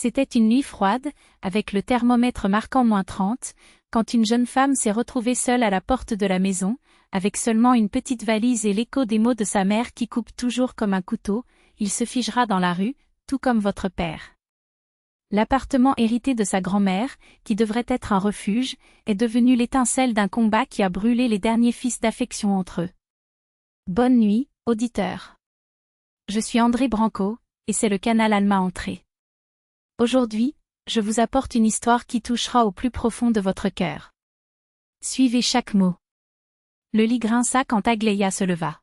C'était une nuit froide, avec le thermomètre marquant -30, quand une jeune femme s'est retrouvée seule à la porte de la maison, avec seulement une petite valise et l'écho des mots de sa mère qui coupe toujours comme un couteau, il se figera dans la rue, tout comme votre père. L'appartement hérité de sa grand-mère, qui devrait être un refuge, est devenu l'étincelle d'un combat qui a brûlé les derniers fils d'affection entre eux. Bonne nuit, auditeur. Je suis André Branco, et c'est le canal Alma Entrée. Aujourd'hui, je vous apporte une histoire qui touchera au plus profond de votre cœur. Suivez chaque mot. Le lit grinça quand Aglaïa se leva.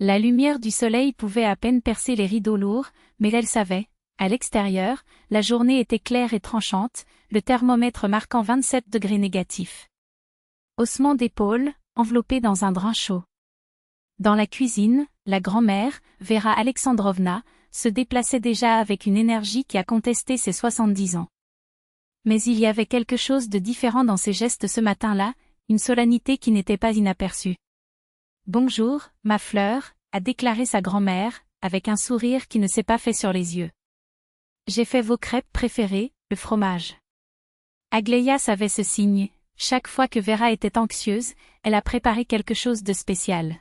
La lumière du soleil pouvait à peine percer les rideaux lourds, mais elle savait, à l'extérieur, la journée était claire et tranchante, le thermomètre marquant 27 degrés négatifs. Haussement d'épaules, enveloppé dans un drap chaud. Dans la cuisine, la grand-mère, Vera Alexandrovna, se déplaçait déjà avec une énergie qui a contesté ses 70 ans. Mais il y avait quelque chose de différent dans ses gestes ce matin-là, une solennité qui n'était pas inaperçue. « Bonjour, ma fleur », a déclaré sa grand-mère, avec un sourire qui ne s'est pas fait sur les yeux. « J'ai fait vos crêpes préférées, le fromage. » Aglaïa savait ce signe, chaque fois que Vera était anxieuse, elle a préparé quelque chose de spécial.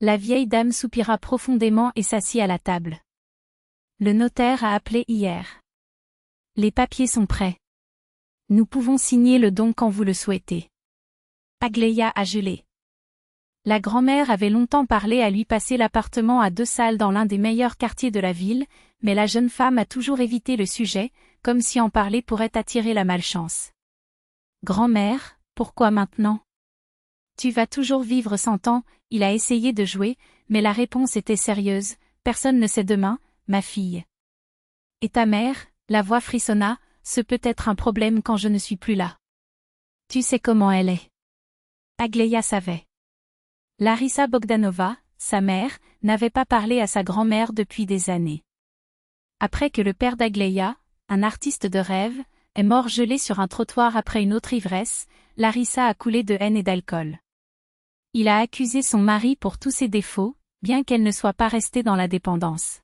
La vieille dame soupira profondément et s'assit à la table. Le notaire a appelé hier. Les papiers sont prêts. Nous pouvons signer le don quand vous le souhaitez. Aglaïa a gelé. La grand-mère avait longtemps parlé à lui passer l'appartement à 2 salles dans l'un des meilleurs quartiers de la ville, mais la jeune femme a toujours évité le sujet, comme si en parler pourrait attirer la malchance. Grand-mère, pourquoi maintenant? Tu vas toujours vivre 100 ans, il a essayé de jouer, mais la réponse était sérieuse, personne ne sait demain, ma fille. Et ta mère, la voix frissonna, ce peut être un problème quand je ne suis plus là. Tu sais comment elle est. Aglaïa savait. Larissa Bogdanova, sa mère, n'avait pas parlé à sa grand-mère depuis des années. Après que le père d'Aglaïa, un artiste de rêve, est mort gelé sur un trottoir après une autre ivresse, Larissa a coulé de haine et d'alcool. Il a accusé son mari pour tous ses défauts, bien qu'elle ne soit pas restée dans la dépendance.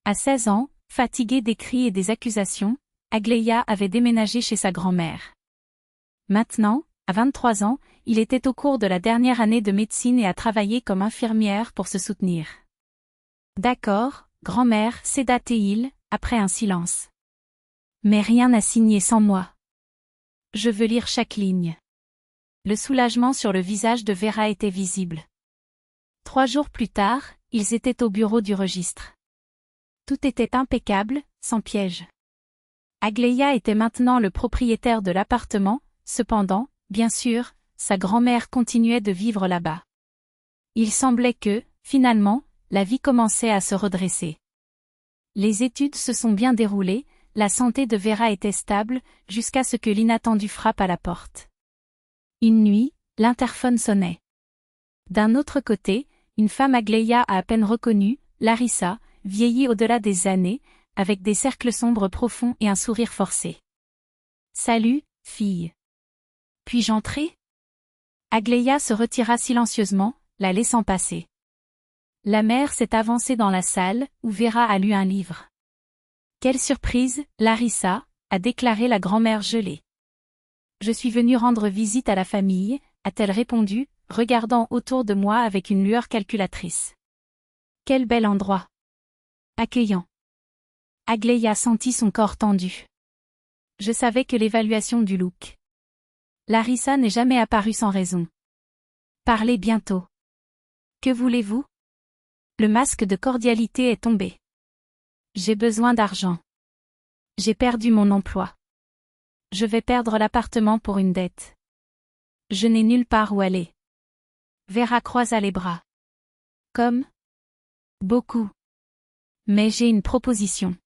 À 16 ans, fatiguée des cris et des accusations, Aglaïa avait déménagé chez sa grand-mère. Maintenant, à 23 ans, il était au cours de la dernière année de médecine et a travaillé comme infirmière pour se soutenir. D'accord, grand-mère, sédate-t-il, après un silence. Mais rien n'a signé sans moi. Je veux lire chaque ligne. Le soulagement sur le visage de Vera était visible. 3 jours plus tard, ils étaient au bureau du registre. Tout était impeccable, sans piège. Aglaïa était maintenant le propriétaire de l'appartement, cependant, bien sûr, sa grand-mère continuait de vivre là-bas. Il semblait que, finalement, la vie commençait à se redresser. Les études se sont bien déroulées, la santé de Vera était stable, jusqu'à ce que l'inattendu frappe à la porte. Une nuit, l'interphone sonnait. D'un autre côté, une femme Aglaïa a à peine reconnue, Larissa, vieillie au-delà des années, avec des cercles sombres profonds et un sourire forcé. « Salut, fille. Puis-je entrer ?» Aglaïa se retira silencieusement, la laissant passer. La mère s'est avancée dans la salle, où Vera a lu un livre. « Quelle surprise, Larissa !» a déclaré la grand-mère gelée. « Je suis venue rendre visite à la famille », a-t-elle répondu, regardant autour de moi avec une lueur calculatrice. « Quel bel endroit ! Accueillant. » Aglaïa sentit son corps tendu. Je savais que l'évaluation du look. Larissa n'est jamais apparue sans raison. Parlez bientôt. Que voulez-vous? Le masque de cordialité est tombé. J'ai besoin d'argent. J'ai perdu mon emploi. Je vais perdre l'appartement pour une dette. Je n'ai nulle part où aller. Vera croisa les bras. Comme? Beaucoup. Mais j'ai une proposition.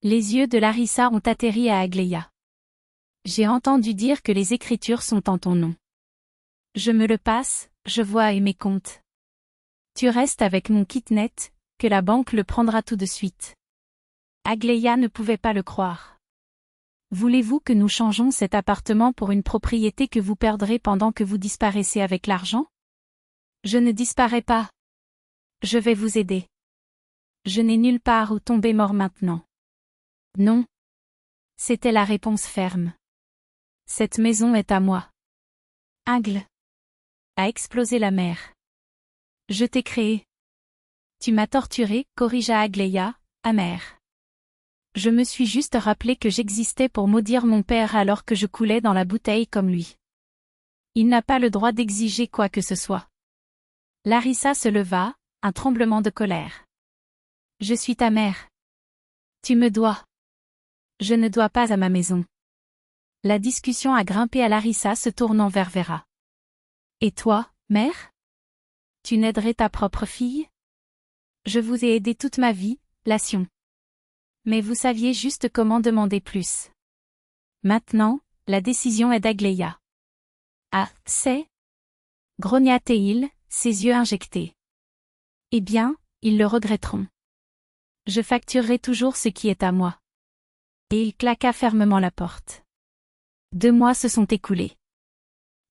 Les yeux de Larissa ont atterri à Aglaïa. J'ai entendu dire que les écritures sont en ton nom. Je me le passe, je vois et mes comptes. Tu restes avec mon kit net, que la banque le prendra tout de suite. Aglaïa ne pouvait pas le croire. Voulez-vous que nous changeons cet appartement pour une propriété que vous perdrez pendant que vous disparaissez avec l'argent? Je ne disparais pas. Je vais vous aider. Je n'ai nulle part où tomber mort maintenant. Non. C'était la réponse ferme. Cette maison est à moi. Ingle. A explosé la mère. Je t'ai créé. Tu m'as torturé, corrigea Aglaïa, amère. Je me suis juste rappelé que j'existais pour maudire mon père alors que je coulais dans la bouteille comme lui. Il n'a pas le droit d'exiger quoi que ce soit. Larissa se leva, un tremblement de colère. Je suis ta mère. Tu me dois. Je ne dois pas à ma maison. La discussion a grimpé à Larissa se tournant vers Vera. Et toi, mère? Tu n'aiderais ta propre fille? Je vous ai aidé toute ma vie, Lassion. Mais vous saviez juste comment demander plus. Maintenant, la décision est d'Aglaïa. Ah, c'est? Grogna Théil, ses yeux injectés. Eh bien, ils le regretteront. Je facturerai toujours ce qui est à moi. Et il claqua fermement la porte. 2 mois se sont écoulés.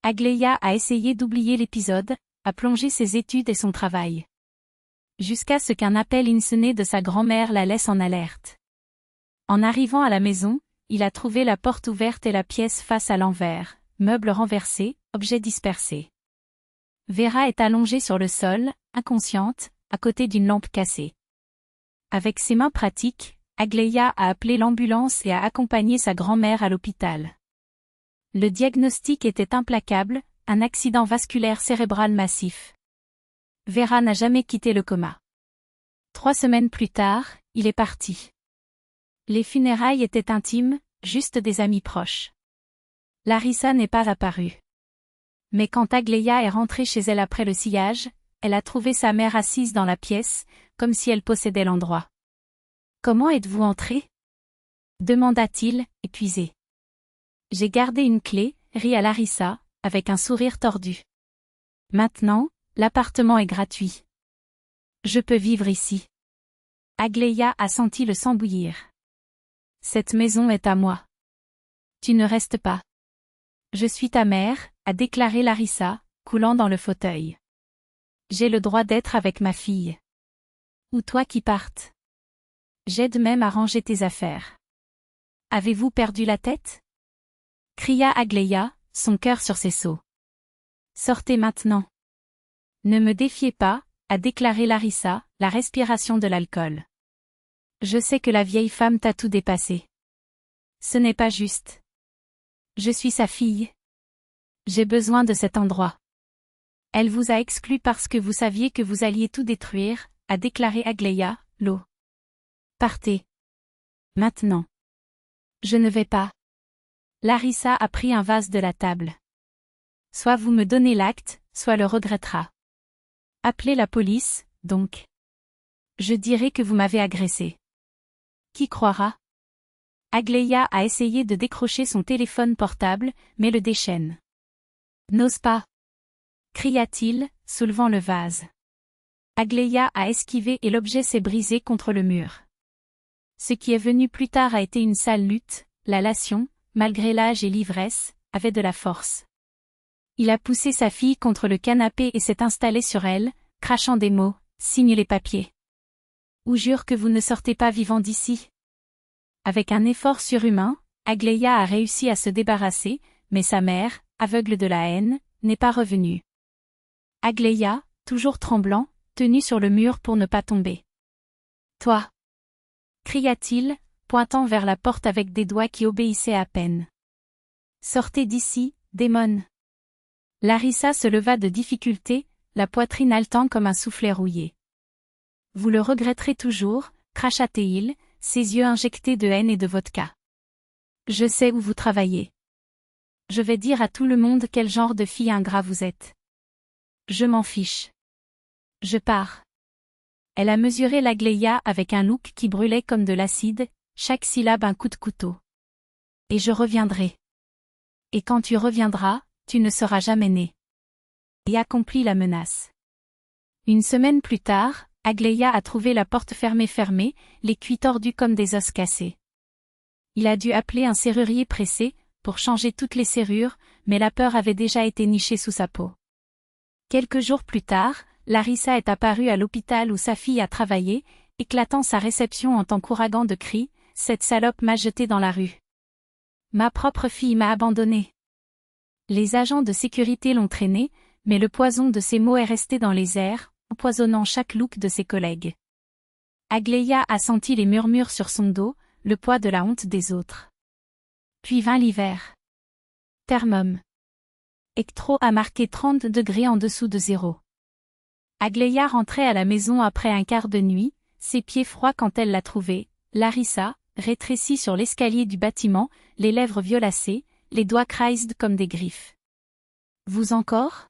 Aglaïa a essayé d'oublier l'épisode, a plongé ses études et son travail. Jusqu'à ce qu'un appel insoné de sa grand-mère la laisse en alerte. En arrivant à la maison, il a trouvé la porte ouverte et la pièce face à l'envers, meubles renversés, objets dispersés. Vera est allongée sur le sol, inconsciente, à côté d'une lampe cassée. Avec ses mains pratiques, Aglaïa a appelé l'ambulance et a accompagné sa grand-mère à l'hôpital. Le diagnostic était implacable, un accident vasculaire cérébral massif. Vera n'a jamais quitté le coma. 3 semaines plus tard, il est parti. Les funérailles étaient intimes, juste des amis proches. Larissa n'est pas apparue. Mais quand Aglaïa est rentrée chez elle après le sillage, elle a trouvé sa mère assise dans la pièce, comme si elle possédait l'endroit. « Comment êtes-vous entrée ?» demanda-t-il, épuisé. « J'ai gardé une clé, » rit à Larissa, avec un sourire tordu. « Maintenant, l'appartement est gratuit. Je peux vivre ici. » Aglaïa a senti le sang bouillir. « Cette maison est à moi. Tu ne restes pas. Je suis ta mère, » a déclaré Larissa, coulant dans le fauteuil. « J'ai le droit d'être avec ma fille. Ou toi qui partes. J'aide même à ranger tes affaires. Avez-vous perdu la tête ?» cria Aglaïa, son cœur sur ses seaux. « Sortez maintenant. » Ne me défiez pas, a déclaré Larissa, la respiration de l'alcool. Je sais que la vieille femme t'a tout dépassé. Ce n'est pas juste. Je suis sa fille. J'ai besoin de cet endroit. Elle vous a exclu parce que vous saviez que vous alliez tout détruire, a déclaré Aglaïa, l'eau. Partez. Maintenant. Je ne vais pas. Larissa a pris un vase de la table. Soit vous me donnez l'acte, soit le regrettera. Appelez la police, donc. Je dirai que vous m'avez agressé. Qui croira? Aglaïa a essayé de décrocher son téléphone portable, mais le déchaîne. N'ose pas, cria-t-il, soulevant le vase. Aglaïa a esquivé et l'objet s'est brisé contre le mur. Ce qui est venu plus tard a été une sale lutte, la Lassion, malgré l'âge et l'ivresse, avait de la force. Il a poussé sa fille contre le canapé et s'est installé sur elle, crachant des mots, signe les papiers. Ou jure que vous ne sortez pas vivant d'ici. Avec un effort surhumain, Aglaïa a réussi à se débarrasser, mais sa mère, aveugle de la haine, n'est pas revenue. Aglaïa, toujours tremblant, tenu sur le mur pour ne pas tomber. Toi! Cria-t-il, pointant vers la porte avec des doigts qui obéissaient à peine. Sortez d'ici, démon! Larissa se leva de difficulté, la poitrine haletant comme un soufflet rouillé. Vous le regretterez toujours, cracha Théil, ses yeux injectés de haine et de vodka. Je sais où vous travaillez. Je vais dire à tout le monde quel genre de fille ingrat vous êtes. Je m'en fiche. Je pars. Elle a mesuré l'Aglaïa avec un look qui brûlait comme de l'acide, chaque syllabe un coup de couteau. Et je reviendrai. Et quand tu reviendras, tu ne seras jamais né. Et accomplit la menace. Une semaine plus tard, Aglaïa a trouvé la porte fermée, les cuits tordus comme des os cassés. Il a dû appeler un serrurier pressé, pour changer toutes les serrures, mais la peur avait déjà été nichée sous sa peau. Quelques jours plus tard, Larissa est apparue à l'hôpital où sa fille a travaillé, éclatant sa réception en tant qu'ouragan de cris, cette salope m'a jeté dans la rue. Ma propre fille m'a abandonnée. Les agents de sécurité l'ont traîné, mais le poison de ses mots est resté dans les airs, empoisonnant chaque look de ses collègues. Aglaïa a senti les murmures sur son dos, le poids de la honte des autres. Puis vint l'hiver. Thermom. Hectro a marqué 30 degrés en dessous de zéro. Aglaïa rentrait à la maison après un quart de nuit, ses pieds froids quand elle l'a trouvée, Larissa, rétrécie sur l'escalier du bâtiment, les lèvres violacées, les doigts creused comme des griffes. « Vous encore ?»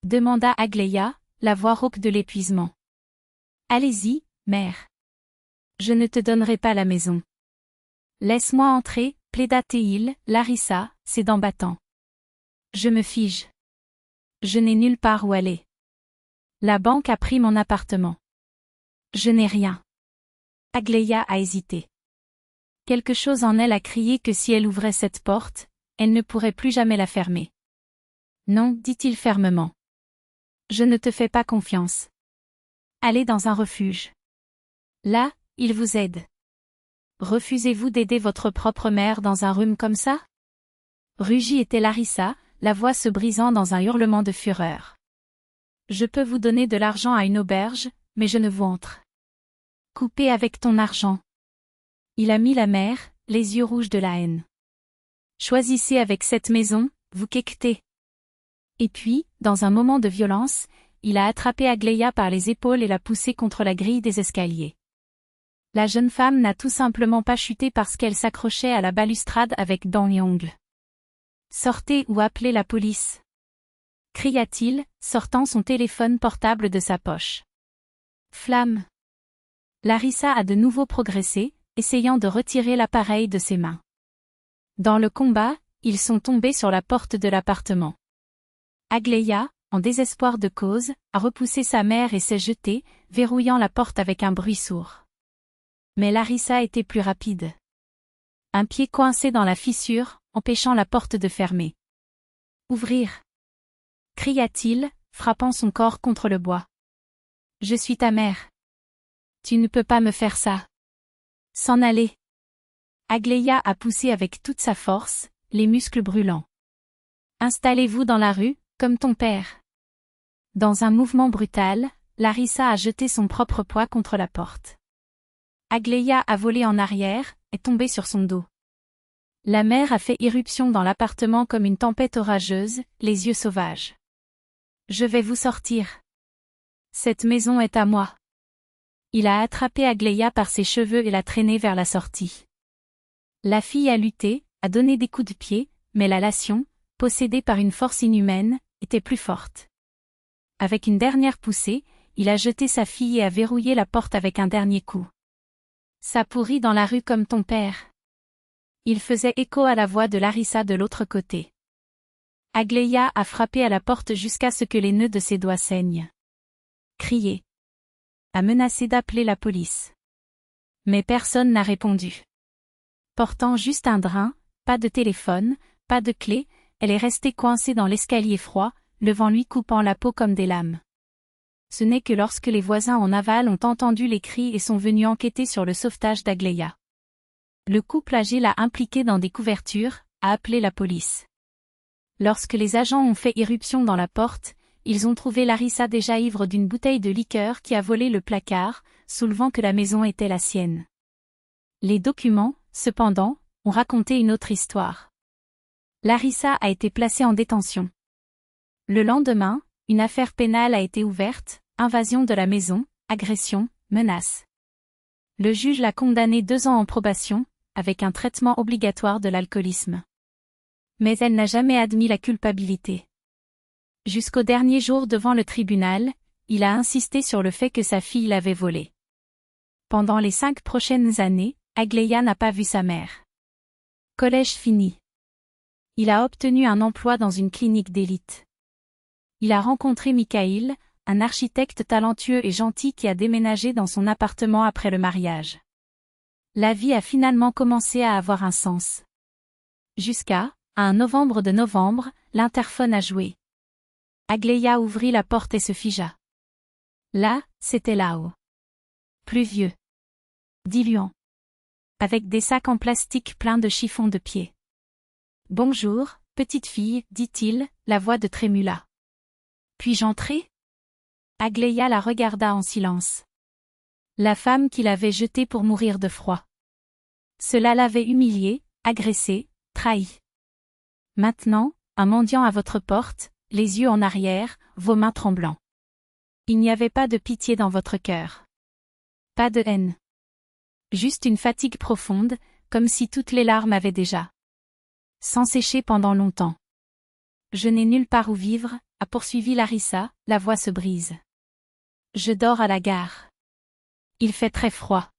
demanda Aglaïa, la voix rauque de l'épuisement. « Allez-y, mère. Je ne te donnerai pas la maison. »« Laisse-moi entrer, plaida Théil, Larissa, ses dents battant. »« Je me fige. Je n'ai nulle part où aller. La banque a pris mon appartement. Je n'ai rien. » Aglaïa a hésité. Quelque chose en elle a crié que si elle ouvrait cette porte, elle ne pourrait plus jamais la fermer. « Non, dit-il fermement. Je ne te fais pas confiance. Allez dans un refuge. Là, il vous aide. Refusez-vous d'aider votre propre mère dans un rhume comme ça ? Rugit était Larissa, la voix se brisant dans un hurlement de fureur. Je peux vous donner de l'argent à une auberge, mais je ne vous entre. Coupez avec ton argent. Il a mis la mère, les yeux rouges de la haine. Choisissez avec cette maison, vous quéquetez. Et puis, dans un moment de violence, il a attrapé Aglaïa par les épaules et l'a poussée contre la grille des escaliers. La jeune femme n'a tout simplement pas chuté parce qu'elle s'accrochait à la balustrade avec dents et ongles. Sortez ou appelez la police. Cria-t-il, sortant son téléphone portable de sa poche. Flamme. Larissa a de nouveau progressé, essayant de retirer l'appareil de ses mains. Dans le combat, ils sont tombés sur la porte de l'appartement. Aglaïa, en désespoir de cause, a repoussé sa mère et s'est jetée, verrouillant la porte avec un bruit sourd. Mais Larissa était plus rapide. Un pied coincé dans la fissure, empêchant la porte de fermer. « Ouvrir !» cria-t-il, frappant son corps contre le bois. « Je suis ta mère. Tu ne peux pas me faire ça. » S'en aller. Aglaïa a poussé avec toute sa force, les muscles brûlants. « Installez-vous dans la rue, comme ton père. » Dans un mouvement brutal, Larissa a jeté son propre poids contre la porte. Aglaïa a volé en arrière, est tombée sur son dos. La mer a fait irruption dans l'appartement comme une tempête orageuse, les yeux sauvages. « Je vais vous sortir. Cette maison est à moi. » Il a attrapé Aglaïa par ses cheveux et l'a traînée vers la sortie. La fille a lutté, a donné des coups de pied, mais la lation, possédée par une force inhumaine, était plus forte. Avec une dernière poussée, il a jeté sa fille et a verrouillé la porte avec un dernier coup. « Ça pourrit dans la rue comme ton père. » Il faisait écho à la voix de Larissa de l'autre côté. Aglaïa a frappé à la porte jusqu'à ce que les nœuds de ses doigts saignent. Crié. A menacé d'appeler la police. Mais personne n'a répondu. Portant juste un drain, pas de téléphone, pas de clé, elle est restée coincée dans l'escalier froid, le vent lui coupant la peau comme des lames. Ce n'est que lorsque les voisins en aval ont entendu les cris et sont venus enquêter sur le sauvetage d'Aglaïa. Le couple âgé l'a impliqué dans des couvertures, a appelé la police. Lorsque les agents ont fait irruption dans la porte, ils ont trouvé Larissa déjà ivre d'une bouteille de liqueur qui a volé le placard, soulevant que la maison était la sienne. Les documents, cependant, ont raconté une autre histoire. Larissa a été placée en détention. Le lendemain, une affaire pénale a été ouverte, invasion de la maison, agression, menace. Le juge l'a condamnée 2 ans en probation, avec un traitement obligatoire de l'alcoolisme. Mais elle n'a jamais admis la culpabilité. Jusqu'au dernier jour devant le tribunal, il a insisté sur le fait que sa fille l'avait volé. Pendant les 5 prochaines années, Aglaïa n'a pas vu sa mère. Collège fini. Il a obtenu un emploi dans une clinique d'élite. Il a rencontré Mikhail, un architecte talentueux et gentil qui a déménagé dans son appartement après le mariage. La vie a finalement commencé à avoir un sens. Jusqu'à, un novembre, l'interphone a joué. Aglaïa ouvrit la porte et se figea. Là, c'était là-haut. Pluvieux. Diluant. avec des sacs en plastique pleins de chiffons de pied. « Bonjour, petite fille, dit-il, la voix de Trémula. Puis-je entrer ? Aglaïa la regarda en silence. La femme qui l'avait jetée pour mourir de froid. Cela l'avait humiliée, agressée, trahie. Maintenant, un mendiant à votre porte, les yeux en arrière, vos mains tremblants. Il n'y avait pas de pitié dans votre cœur. Pas de haine. Juste une fatigue profonde, comme si toutes les larmes avaient déjà sans sécher pendant longtemps. Je n'ai nulle part où vivre, a poursuivi Larissa, la voix se brise. Je dors à la gare. Il fait très froid.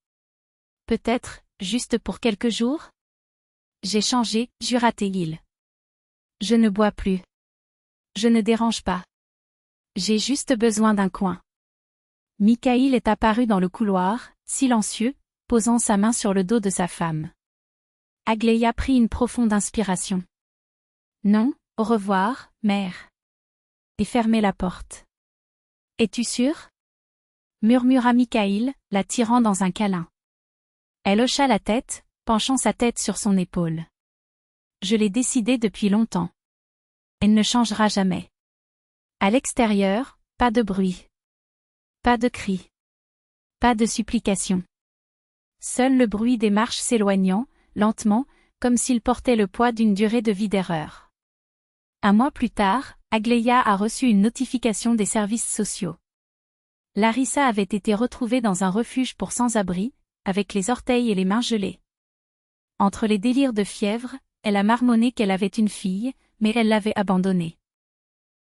Peut-être, juste pour quelques jours ? J'ai changé, jura-t-il. Je ne bois plus. Je ne dérange pas. J'ai juste besoin d'un coin. Mikaïl est apparu dans le couloir, silencieux, posant sa main sur le dos de sa femme. Aglaïa prit une profonde inspiration. Non, au revoir, mère. Et fermait la porte. Es-tu sûre ? Murmura Mikaïl, la tirant dans un câlin. Elle hocha la tête, penchant sa tête sur son épaule. Je l'ai décidé depuis longtemps. Elle ne changera jamais. À l'extérieur, pas de bruit. Pas de cris. Pas de supplications. Seul le bruit des marches s'éloignant, lentement, comme s'il portait le poids d'une durée de vie d'erreur. Un mois plus tard, Aglaïa a reçu une notification des services sociaux. Larissa avait été retrouvée dans un refuge pour sans-abri, avec les orteils et les mains gelées. Entre les délires de fièvre, elle a marmonné qu'elle avait une fille, mais elle l'avait abandonnée.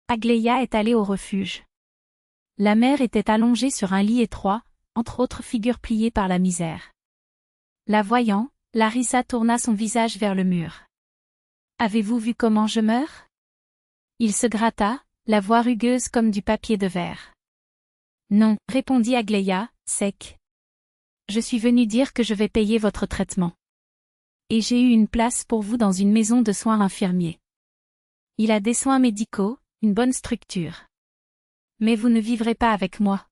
Aglaïa est allée au refuge. La mère était allongée sur un lit étroit, entre autres figures pliées par la misère. La voyant, Larissa tourna son visage vers le mur. « Avez-vous vu comment je meurs ?» Il se gratta, la voix rugueuse comme du papier de verre. « Non, » répondit Aglaïa, sec. « Je suis venue dire que je vais payer votre traitement. Et j'ai eu une place pour vous dans une maison de soins infirmiers. Il a des soins médicaux, une bonne structure. Mais vous ne vivrez pas avec moi. »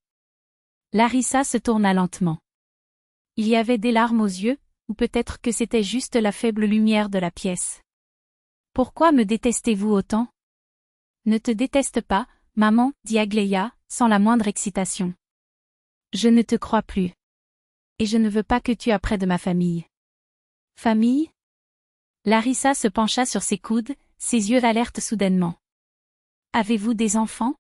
Larissa se tourna lentement. Il y avait des larmes aux yeux, ou peut-être que c'était juste la faible lumière de la pièce. « Pourquoi me détestez-vous autant ? » Ne te déteste pas, maman, dit Aglaïa, sans la moindre excitation. Je ne te crois plus. Et je ne veux pas que tu apprêtes de ma famille. Famille ? Larissa se pencha sur ses coudes, ses yeux alertent soudainement. Avez-vous des enfants ?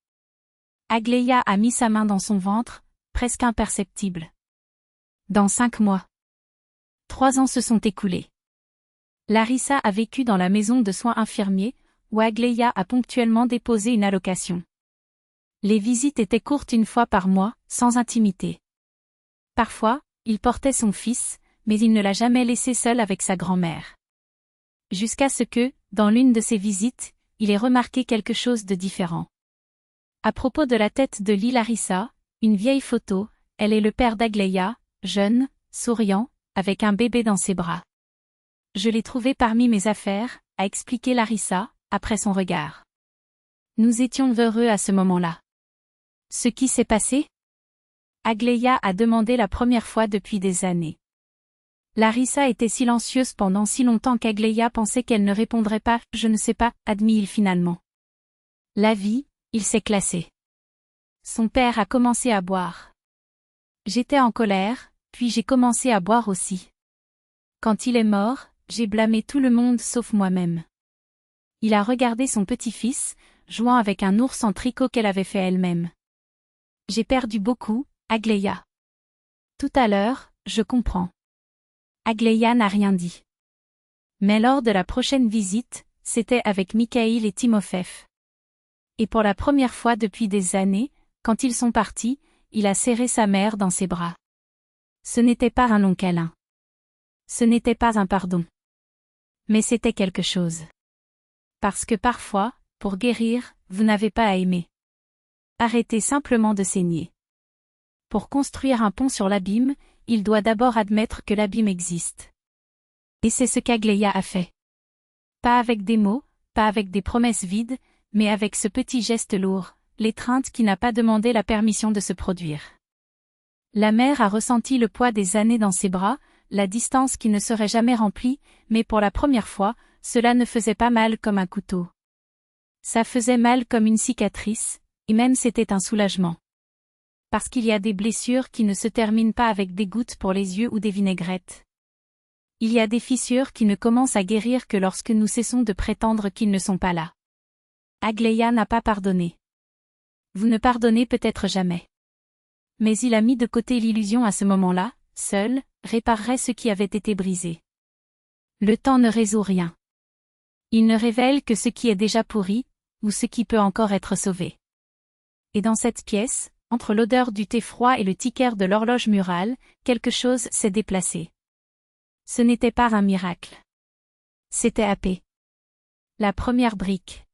Aglaïa a mis sa main dans son ventre, presque imperceptible. Dans 5 mois. 3 ans se sont écoulés. Larissa a vécu dans la maison de soins infirmiers, où Aglaïa a ponctuellement déposé une allocation. Les visites étaient courtes une fois par mois, sans intimité. Parfois, il portait son fils, mais il ne l'a jamais laissé seul avec sa grand-mère. Jusqu'à ce que, dans l'une de ses visites, il ait remarqué quelque chose de différent. À propos de la tête de Larissa, une vieille photo, elle est le père d'Aglaïa, jeune, souriant, avec un bébé dans ses bras. Je l'ai trouvé parmi mes affaires, a expliqué Larissa, après son regard. Nous étions heureux à ce moment-là. Ce qui s'est passé ? Aglaïa a demandé la première fois depuis des années. Larissa était silencieuse pendant si longtemps qu'Aglaïa pensait qu'elle ne répondrait pas, je ne sais pas, admit-il finalement. La vie, il s'est classé. Son père a commencé à boire. J'étais en colère, puis j'ai commencé à boire aussi. Quand il est mort, j'ai blâmé tout le monde sauf moi-même. Il a regardé son petit-fils, jouant avec un ours en tricot qu'elle avait fait elle-même. J'ai perdu beaucoup, Aglaïa. Tout à l'heure, je comprends. Aglaïa n'a rien dit. Mais lors de la prochaine visite, c'était avec Mikaïl et Timofeï. Et pour la première fois depuis des années, quand ils sont partis, il a serré sa mère dans ses bras. Ce n'était pas un long câlin. Ce n'était pas un pardon. Mais c'était quelque chose. Parce que parfois, pour guérir, vous n'avez pas à aimer. Arrêtez simplement de saigner. Pour construire un pont sur l'abîme, il doit d'abord admettre que l'abîme existe. Et c'est ce qu'Aglaïa a fait. Pas avec des mots, pas avec des promesses vides, mais avec ce petit geste lourd, l'étreinte qui n'a pas demandé la permission de se produire. La mère a ressenti le poids des années dans ses bras, la distance qui ne serait jamais remplie, mais pour la première fois, cela ne faisait pas mal comme un couteau. Ça faisait mal comme une cicatrice, et même c'était un soulagement. Parce qu'il y a des blessures qui ne se terminent pas avec des gouttes pour les yeux ou des vinaigrettes. Il y a des fissures qui ne commencent à guérir que lorsque nous cessons de prétendre qu'ils ne sont pas là. Aglaïa n'a pas pardonné. Vous ne pardonnez peut-être jamais. Mais il a mis de côté l'illusion à ce moment-là, seul, réparerait ce qui avait été brisé. Le temps ne résout rien. Il ne révèle que ce qui est déjà pourri, ou ce qui peut encore être sauvé. Et dans cette pièce, entre l'odeur du thé froid et le ticker de l'horloge murale, quelque chose s'est déplacé. Ce n'était pas un miracle. C'était Apé. La première brique.